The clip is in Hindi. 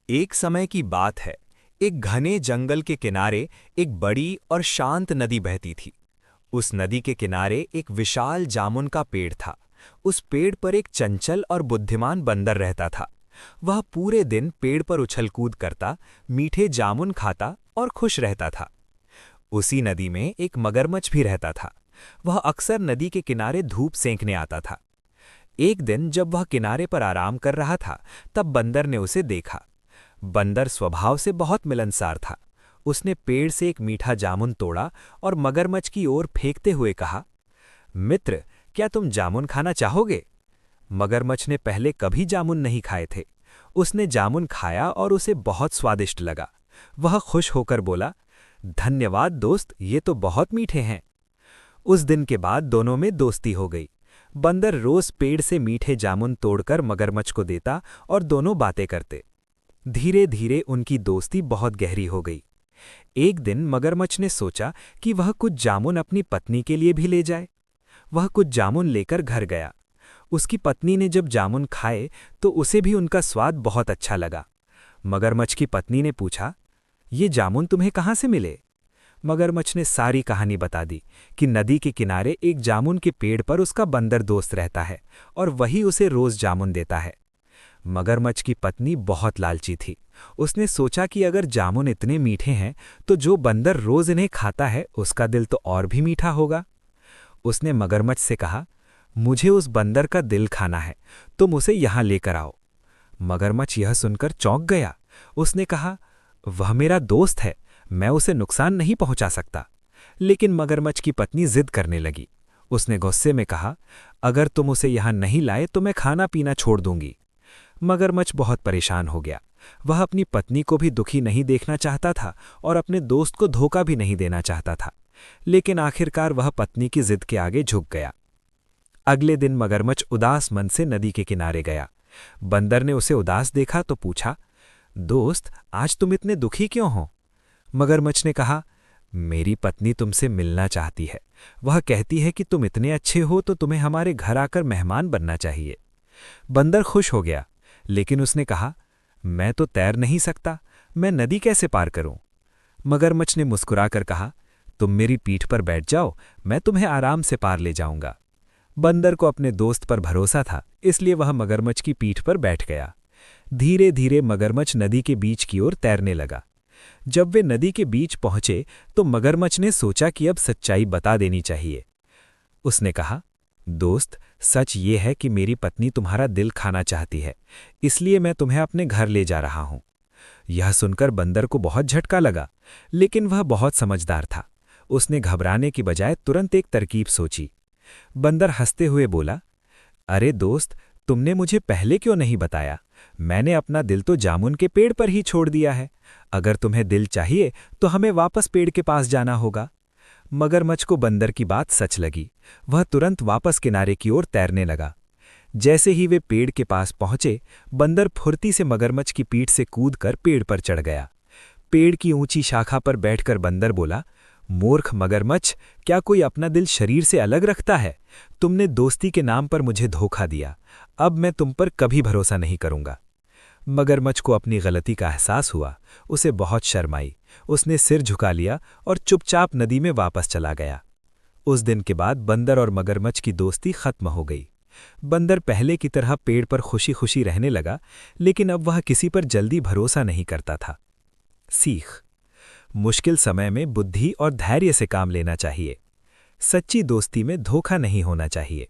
एक समय की बात है। एक घने जंगल के किनारे एक बड़ी और शांत नदी बहती थी। उस नदी के किनारे एक विशाल जामुन का पेड़ था। उस पेड़ पर एक चंचल और बुद्धिमान बंदर रहता था। वह पूरे दिन पेड़ पर उछल कूद करता, मीठे जामुन खाता और खुश रहता था। उसी नदी में एक मगरमच्छ भी रहता था। वह अक्सर नदी के किनारे धूप सेंकने आता था। एक दिन जब वह किनारे पर आराम कर रहा था, तब बंदर ने उसे देखा। बंदर स्वभाव से बहुत मिलनसार था। उसने पेड़ से एक मीठा जामुन तोड़ा और मगरमच्छ की ओर फेंकते हुए कहा, मित्र, क्या तुम जामुन खाना चाहोगे? मगरमच्छ ने पहले कभी जामुन नहीं खाए थे। उसने जामुन खाया और उसे बहुत स्वादिष्ट लगा। वह खुश होकर बोला, धन्यवाद दोस्त, ये तो बहुत मीठे हैं। उस दिन के बाद दोनों में दोस्ती हो गई। बंदर रोज पेड़ से मीठे जामुन तोड़कर मगरमच्छ को देता और दोनों बातें करते। धीरे धीरे उनकी दोस्ती बहुत गहरी हो गई। एक दिन मगरमच्छ ने सोचा कि वह कुछ जामुन अपनी पत्नी के लिए भी ले जाए। वह कुछ जामुन लेकर घर गया। उसकी पत्नी ने जब जामुन खाए तो उसे भी उनका स्वाद बहुत अच्छा लगा। मगरमच्छ की पत्नी ने पूछा, ये जामुन तुम्हें कहाँ से मिले? मगरमच्छ ने सारी कहानी बता दी कि नदी के किनारे एक जामुन के पेड़ पर उसका बंदर दोस्त रहता है और वही उसे रोज जामुन देता है। मगरमच्छ की पत्नी बहुत लालची थी। उसने सोचा कि अगर जामुन इतने मीठे हैं तो जो बंदर रोज इन्हें खाता है उसका दिल तो और भी मीठा होगा। उसने मगरमच्छ से कहा, मुझे उस बंदर का दिल खाना है, तुम उसे यहां लेकर आओ। मगरमच्छ यह सुनकर चौंक गया। उसने कहा, वह मेरा दोस्त है, मैं उसे नुकसान नहीं पहुंचा सकता। लेकिन मगरमच्छ की पत्नी जिद करने लगी। उसने गुस्से में कहा, अगर तुम उसे यहां नहीं लाए तो मैं खाना पीना छोड़ दूंगी। मगरमच्छ बहुत परेशान हो गया। वह अपनी पत्नी को भी दुखी नहीं देखना चाहता था और अपने दोस्त को धोखा भी नहीं देना चाहता था। लेकिन आखिरकार वह पत्नी की जिद के आगे झुक गया। अगले दिन मगरमच्छ उदास मन से नदी के किनारे गया। बंदर ने उसे उदास देखा तो पूछा, दोस्त, आज तुम इतने दुखी क्यों हो? मगरमच्छ ने कहा, मेरी पत्नी तुमसे मिलना चाहती है। वह कहती है कि तुम इतने अच्छे हो तो तुम्हें हमारे घर आकर मेहमान बनना चाहिए। बंदर खुश हो गया, लेकिन उसने कहा, मैं तो तैर नहीं सकता, मैं नदी कैसे पार करूं? मगरमच्छ ने मुस्कुराकर कहा, तुम मेरी पीठ पर बैठ जाओ, मैं तुम्हें आराम से पार ले जाऊंगा। बंदर को अपने दोस्त पर भरोसा था, इसलिए वह मगरमच्छ की पीठ पर बैठ गया। धीरे धीरे मगरमच्छ नदी के बीच की ओर तैरने लगा। जब वे नदी के बीच पहुंचे तो मगरमच्छ ने सोचा कि अब सच्चाई बता देनी चाहिए। उसने कहा, दोस्त, सच ये है कि मेरी पत्नी तुम्हारा दिल खाना चाहती है, इसलिए मैं तुम्हें अपने घर ले जा रहा हूं। यह सुनकर बंदर को बहुत झटका लगा, लेकिन वह बहुत समझदार था। उसने घबराने की बजाय तुरंत एक तरकीब सोची। बंदर हंसते हुए बोला, अरे दोस्त, तुमने मुझे पहले क्यों नहीं बताया? मैंने अपना दिल तो जामुन के पेड़ पर ही छोड़ दिया है। अगर तुम्हें दिल चाहिए तो हमें वापस पेड़ के पास जाना होगा। मगरमच्छ को बंदर की बात सच लगी। वह तुरंत वापस किनारे की ओर तैरने लगा। जैसे ही वे पेड़ के पास पहुंचे, बंदर फुर्ती से मगरमच्छ की पीठ से कूदकर पेड़ पर चढ़ गया। पेड़ की ऊंची शाखा पर बैठकर बंदर बोला, मूर्ख मगरमच्छ, क्या कोई अपना दिल शरीर से अलग रखता है? तुमने दोस्ती के नाम पर मुझे धोखा दिया। अब मैं तुम पर कभी भरोसा नहीं करूंगा। मगरमच्छ को अपनी गलती का एहसास हुआ। उसे बहुत शर्म आई। उसने सिर झुका लिया और चुपचाप नदी में वापस चला गया। उस दिन के बाद बंदर और मगरमच्छ की दोस्ती खत्म हो गई। बंदर पहले की तरह पेड़ पर खुशी खुशी रहने लगा, लेकिन अब वह किसी पर जल्दी भरोसा नहीं करता था। सीख: मुश्किल समय में बुद्धि और धैर्य से काम लेना चाहिए। सच्ची दोस्ती में धोखा नहीं होना चाहिए।